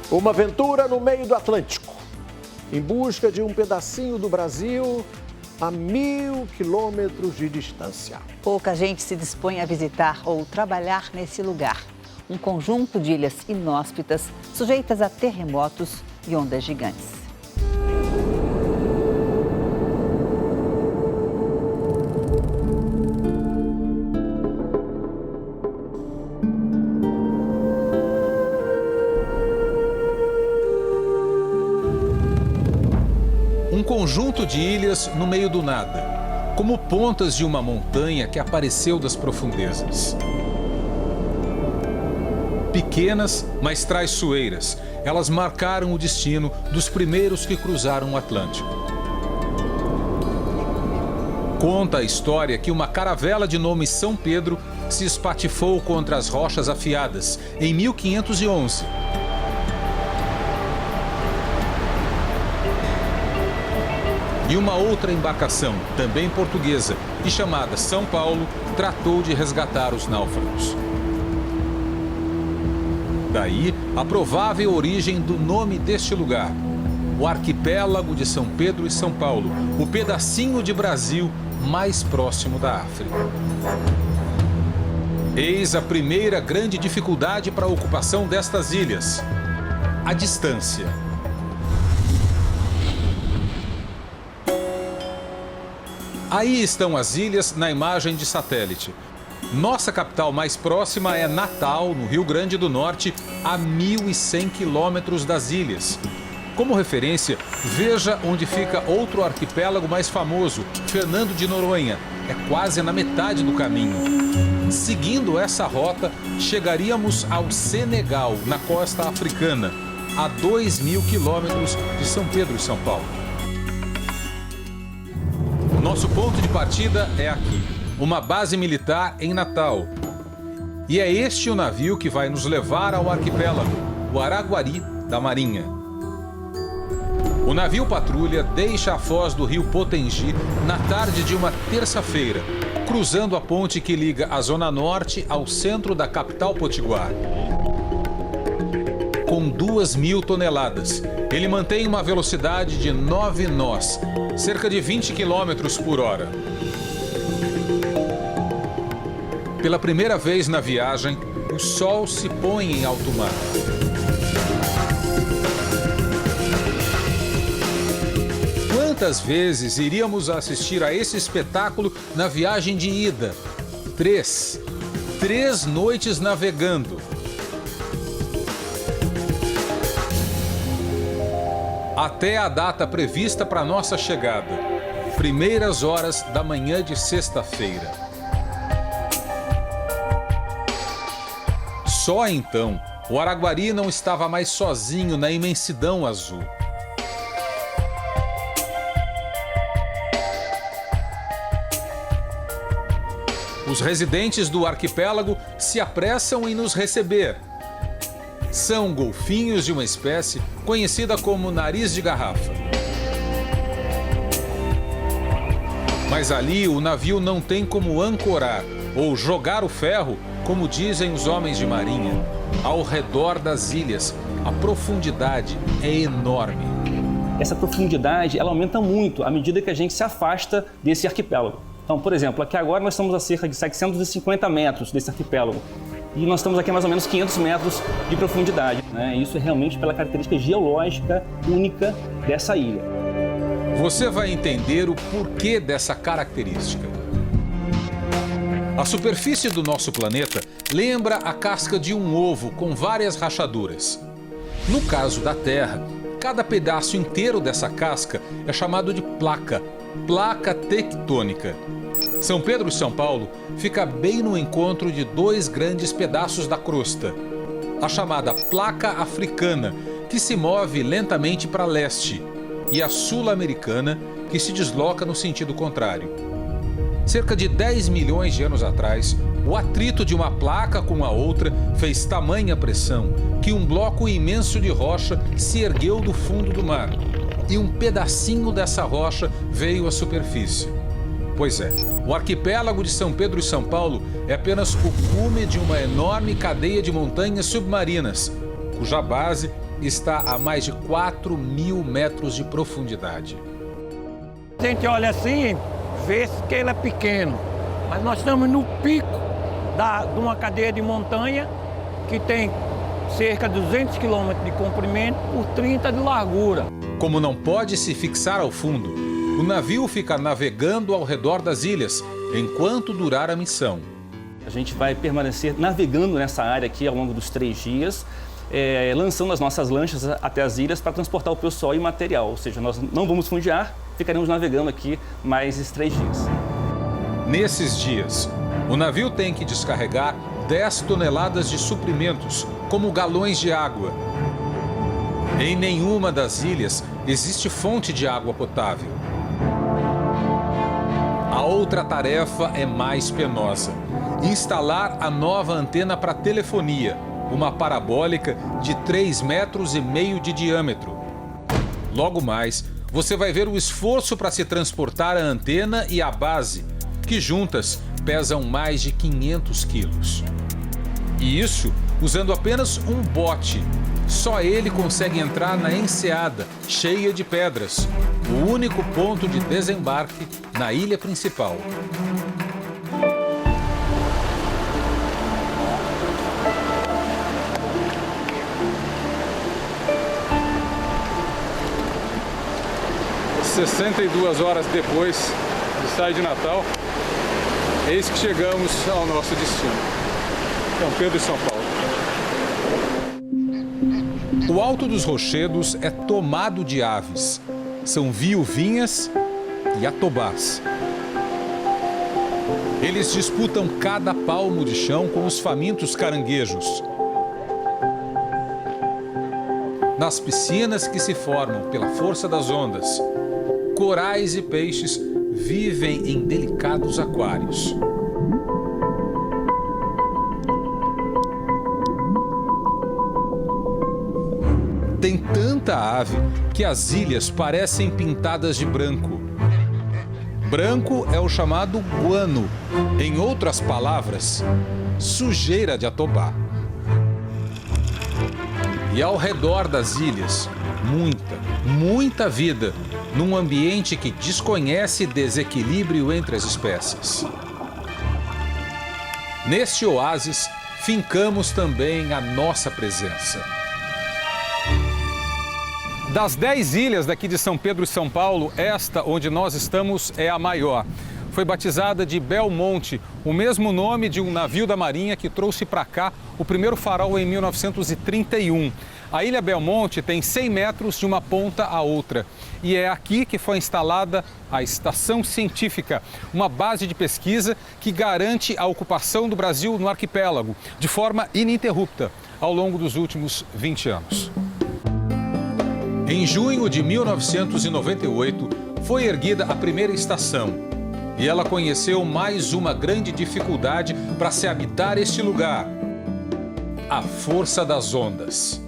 Uma aventura no meio do Atlântico, em busca de um pedacinho do Brasil a 1.000 quilômetros de distância. Pouca gente se dispõe a visitar ou trabalhar nesse lugar. Um conjunto de ilhas inóspitas, sujeitas a terremotos e ondas gigantes. Um conjunto de ilhas no meio do nada, como pontas de uma montanha que apareceu das profundezas. Pequenas, mas traiçoeiras, elas marcaram o destino dos primeiros que cruzaram o Atlântico. Conta a história que uma caravela de nome São Pedro se espatifou contra as rochas afiadas em 1511. E uma outra embarcação, também portuguesa, e chamada São Paulo, tratou de resgatar os náufragos. Daí, a provável origem do nome deste lugar, o arquipélago de São Pedro e São Paulo, o pedacinho de Brasil mais próximo da África. Eis a primeira grande dificuldade para a ocupação destas ilhas: a distância. Aí estão as ilhas na imagem de satélite. Nossa capital mais próxima é Natal, no Rio Grande do Norte, a 1.100 quilômetros das ilhas. Como referência, veja onde fica outro arquipélago mais famoso, Fernando de Noronha. É quase na metade do caminho. Seguindo essa rota, chegaríamos ao Senegal, na costa africana, a 2.000 quilômetros de São Pedro e São Paulo. Nosso ponto de partida é aqui, uma base militar em Natal. E é este o navio que vai nos levar ao arquipélago, o Araguari da Marinha. O navio patrulha deixa a foz do rio Potengi na tarde de uma terça-feira, cruzando a ponte que liga a zona norte ao centro da capital potiguar. Com 2.000 toneladas, ele mantém uma velocidade de 9 nós, cerca de 20 km por hora. Pela primeira vez na viagem, o sol se põe em alto mar. Quantas vezes iríamos assistir a esse espetáculo na viagem de ida? 3. 3 noites navegando. Até a data prevista para nossa chegada, primeiras horas da manhã de sexta-feira. Só então, o Araguari não estava mais sozinho na imensidão azul. Os residentes do arquipélago se apressam em nos receber. São golfinhos de uma espécie conhecida como nariz de garrafa. Mas ali o navio não tem como ancorar ou jogar o ferro, como dizem os homens de marinha. Ao redor das ilhas, a profundidade é enorme. Essa profundidade ela aumenta muito à medida que a gente se afasta desse arquipélago. Então, por exemplo, aqui agora nós estamos a cerca de 750 metros desse arquipélago. E nós estamos aqui a mais ou menos 500 metros de profundidade, né? Isso é realmente pela característica geológica única dessa ilha. Você vai entender o porquê dessa característica. A superfície do nosso planeta lembra a casca de um ovo com várias rachaduras. No caso da Terra, cada pedaço inteiro dessa casca é chamado de placa tectônica. São Pedro e São Paulo fica bem no encontro de 2 grandes pedaços da crosta. A chamada placa africana, que se move lentamente para leste, e a sul-americana, que se desloca no sentido contrário. Cerca de 10 milhões de anos atrás, o atrito de uma placa com a outra fez tamanha pressão que um bloco imenso de rocha se ergueu do fundo do mar. E um pedacinho dessa rocha veio à superfície. Pois é, o arquipélago de São Pedro e São Paulo é apenas o cume de uma enorme cadeia de montanhas submarinas, cuja base está a mais de 4.000 metros de profundidade. A gente olha assim, vê que ele é pequeno, mas nós estamos no pico de uma cadeia de montanha que tem cerca de 200 quilômetros de comprimento por 30 de largura. Como não pode se fixar ao fundo, o navio fica navegando ao redor das ilhas enquanto durar a missão. A gente vai permanecer navegando nessa área aqui ao longo dos 3 dias, lançando as nossas lanchas até as ilhas para transportar o pessoal e material. Ou seja, nós não vamos fundear, ficaremos navegando aqui mais esses 3 dias. Nesses dias, o navio tem que descarregar 10 toneladas de suprimentos, como galões de água. Em nenhuma das ilhas existe fonte de água potável. A outra tarefa é mais penosa: instalar a nova antena para telefonia, uma parabólica de 3,5 metros de diâmetro. Logo mais, você vai ver o esforço para se transportar a antena e a base, que juntas pesam mais de 500 quilos. E isso usando apenas um bote. Só ele consegue entrar na enseada, cheia de pedras, o único ponto de desembarque na ilha principal. "62 horas depois de sair de Natal, eis que chegamos ao nosso destino, São Pedro e São Paulo. O Alto dos Rochedos é tomado de aves. São viuvinhas e atobás. Eles disputam cada palmo de chão com os famintos caranguejos. Nas piscinas que se formam pela força das ondas, corais e peixes vivem em delicados aquários. Tem tanta ave que as ilhas parecem pintadas de branco. Branco é o chamado guano, em outras palavras, sujeira de atobá. E ao redor das ilhas, muita vida, num ambiente que desconhece desequilíbrio entre as espécies. Neste oásis, fincamos também a nossa presença. Das 10 ilhas daqui de São Pedro e São Paulo, esta onde nós estamos é a maior. Foi batizada de Belmonte, o mesmo nome de um navio da Marinha que trouxe para cá o primeiro farol em 1931. A Ilha Belmonte tem 100 metros de uma ponta à outra. E é aqui que foi instalada a Estação Científica, uma base de pesquisa que garante a ocupação do Brasil no arquipélago, de forma ininterrupta, ao longo dos últimos 20 anos. Em junho de 1998, foi erguida a primeira estação. E ela conheceu mais uma grande dificuldade para se habitar este lugar: a força das ondas.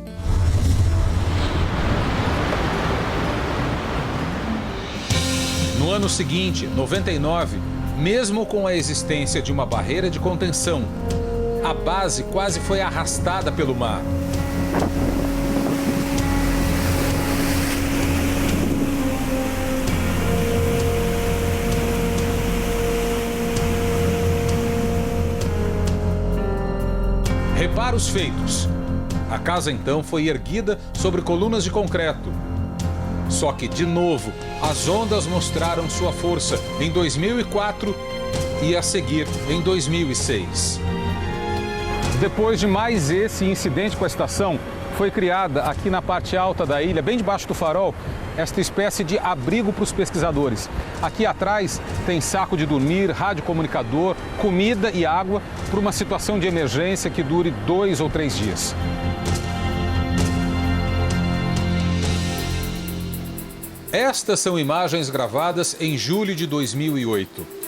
No ano seguinte, 99, mesmo com a existência de uma barreira de contenção, a base quase foi arrastada pelo mar. Reparos feitos. A casa então foi erguida sobre colunas de concreto. Só que, de novo, as ondas mostraram sua força em 2004 e a seguir em 2006. Depois de mais esse incidente com a estação, foi criada aqui na parte alta da ilha, bem debaixo do farol, esta espécie de abrigo para os pesquisadores. Aqui atrás tem saco de dormir, radiocomunicador, comida e água para uma situação de emergência que dure 2 ou 3 dias. Estas são imagens gravadas em julho de 2008.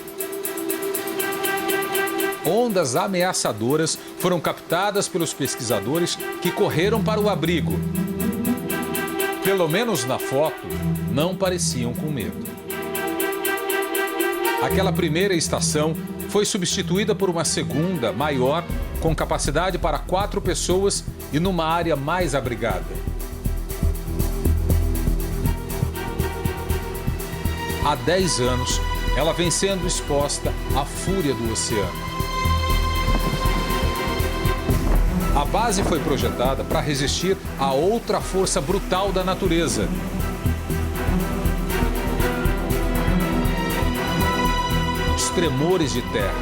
Ondas ameaçadoras foram captadas pelos pesquisadores que correram para o abrigo. Pelo menos na foto, não pareciam com medo. Aquela primeira estação foi substituída por uma segunda, maior, com capacidade para 4 pessoas e numa área mais abrigada. há 10 anos, ela vem sendo exposta à fúria do oceano. A base foi projetada para resistir a outra força brutal da natureza. Os tremores de terra.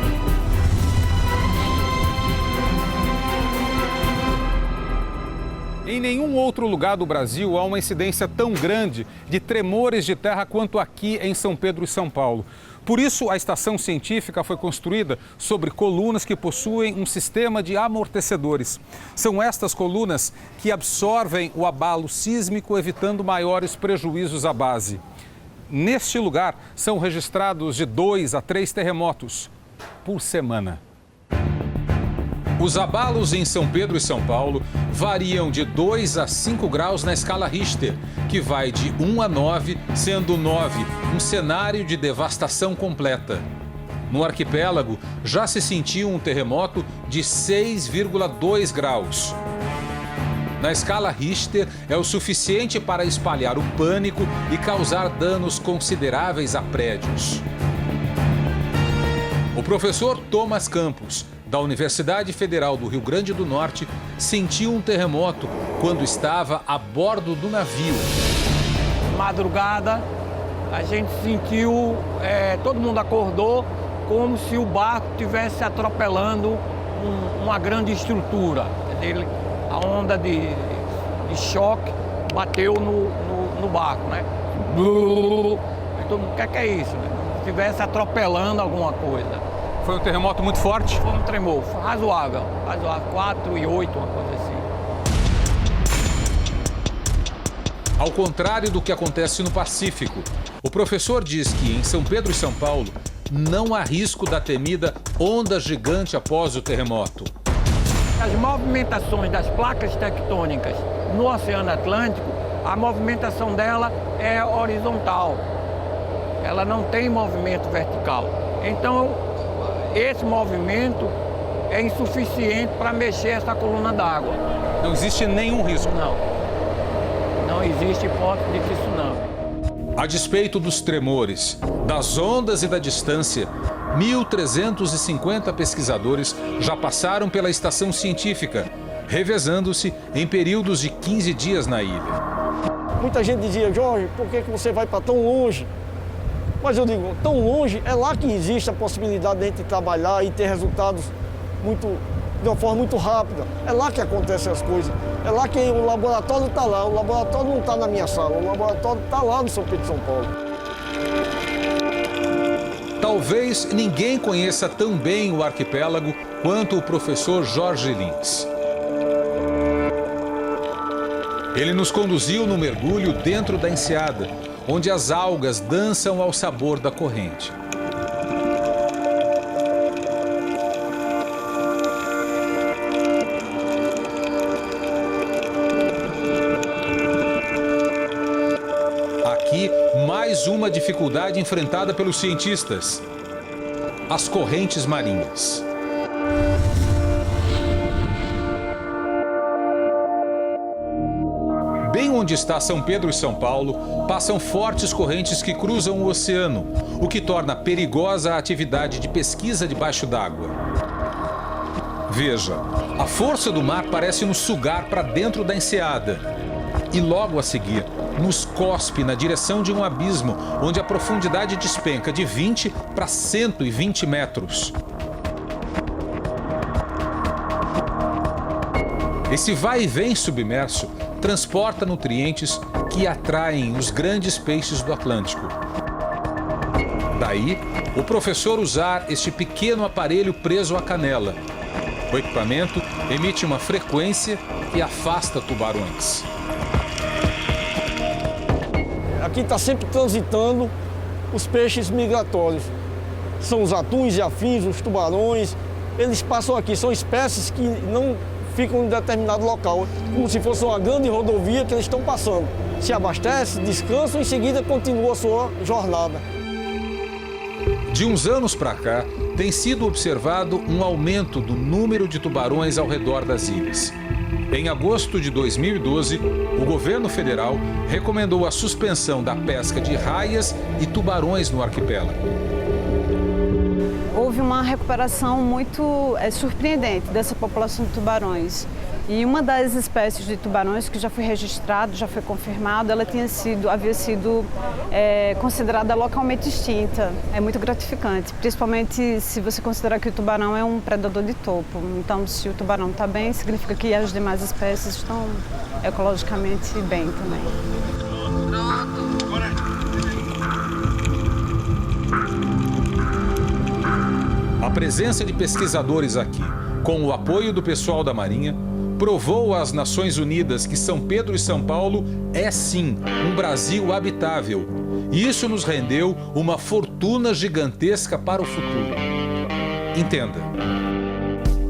Em nenhum outro lugar do Brasil há uma incidência tão grande de tremores de terra quanto aqui em São Pedro e São Paulo. Por isso, a estação científica foi construída sobre colunas que possuem um sistema de amortecedores. São estas colunas que absorvem o abalo sísmico, evitando maiores prejuízos à base. Neste lugar, são registrados de 2 a 3 terremotos por semana. Os abalos em São Pedro e São Paulo variam de 2 a 5 graus na escala Richter, que vai de 1 a 9, sendo 9 um cenário de devastação completa. No arquipélago, já se sentiu um terremoto de 6,2 graus. Na escala Richter, é o suficiente para espalhar o pânico e causar danos consideráveis a prédios. O professor Thomas Campos, da Universidade Federal do Rio Grande do Norte, sentiu um terremoto quando estava a bordo do navio. Madrugada, a gente sentiu, todo mundo acordou como se o barco estivesse atropelando uma grande estrutura. A onda de choque bateu no barco, né? Todo mundo, o que é isso, né? Se estivesse atropelando alguma coisa. Foi um terremoto muito forte? Foi um tremor razoável, 4,8, uma coisa assim. Ao contrário do que acontece no Pacífico, o professor diz que em São Pedro e São Paulo não há risco da temida onda gigante após o terremoto. As movimentações das placas tectônicas no Oceano Atlântico, a movimentação dela é horizontal. Ela não tem movimento vertical. Então, esse movimento é insuficiente para mexer essa coluna d'água. Não existe nenhum risco? Não existe hipótese de que isso não. A despeito dos tremores, das ondas e da distância, 1.350 pesquisadores já passaram pela estação científica, revezando-se em períodos de 15 dias na ilha. Muita gente dizia, Jorge, por que você vai para tão longe? Mas eu digo, tão longe, é lá que existe a possibilidade de a gente trabalhar e ter resultados de uma forma muito rápida. É lá que acontecem as coisas. É lá que o laboratório está lá. O laboratório não está na minha sala, o laboratório está lá no São Pedro e São Paulo. Talvez ninguém conheça tão bem o arquipélago quanto o professor Jorge Lins. Ele nos conduziu no mergulho dentro da enseada, onde as algas dançam ao sabor da corrente. Aqui, mais uma dificuldade enfrentada pelos cientistas: as correntes marinhas. Bem onde está São Pedro e São Paulo, passam fortes correntes que cruzam o oceano, o que torna perigosa a atividade de pesquisa debaixo d'água. Veja, a força do mar parece nos sugar para dentro da enseada. E logo a seguir, nos cospe na direção de um abismo, onde a profundidade despenca de 20 para 120 metros. Esse vai e vem submerso transporta nutrientes que atraem os grandes peixes do Atlântico. Daí, o professor usar este pequeno aparelho preso à canela. O equipamento emite uma frequência que afasta tubarões. Aqui está sempre transitando os peixes migratórios. São os atuns e afins, os tubarões. Eles passam aqui, são espécies que não ficam em determinado local, como se fosse uma grande rodovia que eles estão passando. Se abastecem, descansam e em seguida continua a sua jornada. De uns anos para cá, tem sido observado um aumento do número de tubarões ao redor das ilhas. Em agosto de 2012, o governo federal recomendou a suspensão da pesca de raias e tubarões no arquipélago. Houve uma recuperação muito surpreendente dessa população de tubarões. E uma das espécies de tubarões que já foi registrado, já foi confirmado, ela havia sido considerada localmente extinta. É muito gratificante, principalmente se você considerar que o tubarão é um predador de topo. Então, se o tubarão está bem, significa que as demais espécies estão ecologicamente bem também. A presença de pesquisadores aqui, com o apoio do pessoal da Marinha, provou às Nações Unidas que São Pedro e São Paulo é sim um Brasil habitável. E isso nos rendeu uma fortuna gigantesca para o futuro. Entenda.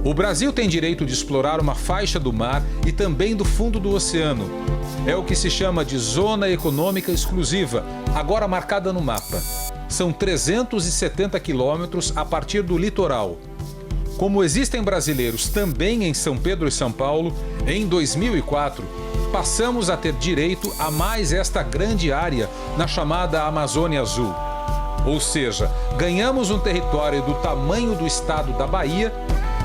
O Brasil tem direito de explorar uma faixa do mar e também do fundo do oceano. É o que se chama de Zona Econômica Exclusiva, agora marcada no mapa. São 370 quilômetros a partir do litoral. Como existem brasileiros também em São Pedro e São Paulo, em 2004, passamos a ter direito a mais esta grande área na chamada Amazônia Azul. Ou seja, ganhamos um território do tamanho do estado da Bahia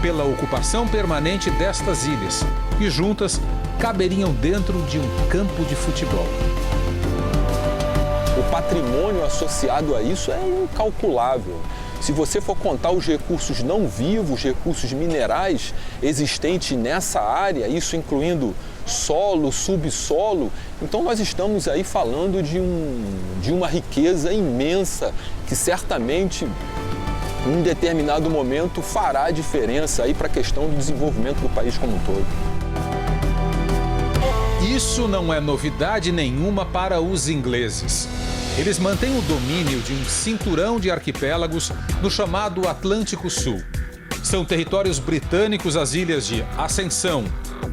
pela ocupação permanente destas ilhas, que juntas caberiam dentro de um campo de futebol. O patrimônio associado a isso é incalculável. Se você for contar os recursos não vivos, recursos minerais existentes nessa área, isso incluindo solo, subsolo, então nós estamos aí falando de uma riqueza imensa que certamente, em um determinado momento, fará a diferença aí para a questão do desenvolvimento do país como um todo. Isso não é novidade nenhuma para os ingleses. Eles mantêm o domínio de um cinturão de arquipélagos no chamado Atlântico Sul. São territórios britânicos as ilhas de Ascensão,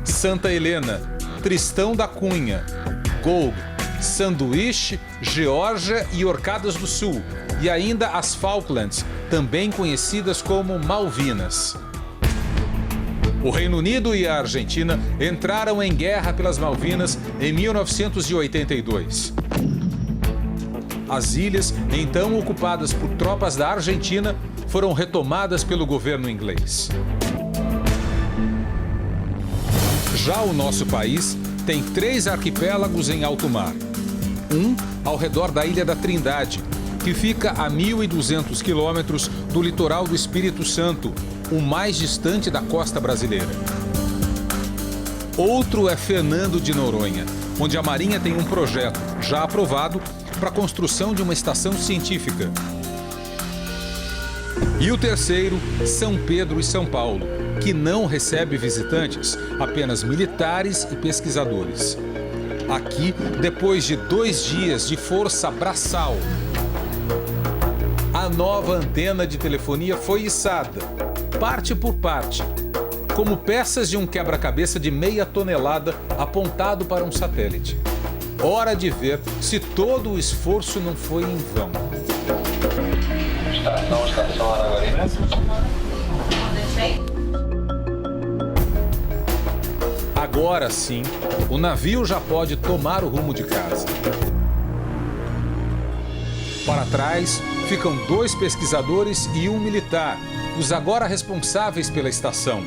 Santa Helena, Tristão da Cunha, Gough, Sanduíche, Geórgia e Orcadas do Sul, e ainda as Falklands, também conhecidas como Malvinas. O Reino Unido e a Argentina entraram em guerra pelas Malvinas em 1982. As ilhas, então ocupadas por tropas da Argentina, foram retomadas pelo governo inglês. Já o nosso país tem 3 arquipélagos em alto mar. Um ao redor da Ilha da Trindade, que fica a 1.200 quilômetros do litoral do Espírito Santo, o mais distante da costa brasileira. Outro é Fernando de Noronha, onde a Marinha tem um projeto, já aprovado, para a construção de uma estação científica. E o terceiro, São Pedro e São Paulo, que não recebe visitantes, apenas militares e pesquisadores. Aqui, depois de 2 dias de força braçal, a nova antena de telefonia foi içada, parte por parte, como peças de um quebra-cabeça de meia tonelada apontado para um satélite. Hora de ver se todo o esforço não foi em vão. Estação Araguari. Agora sim, o navio já pode tomar o rumo de casa. Para trás, ficam 2 pesquisadores e um militar, os agora responsáveis pela estação.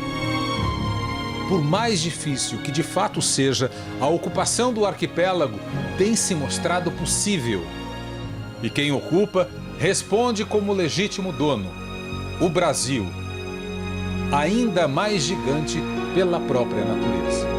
Por mais difícil que de fato seja, a ocupação do arquipélago tem se mostrado possível. E quem ocupa responde como legítimo dono: o Brasil, ainda mais gigante pela própria natureza.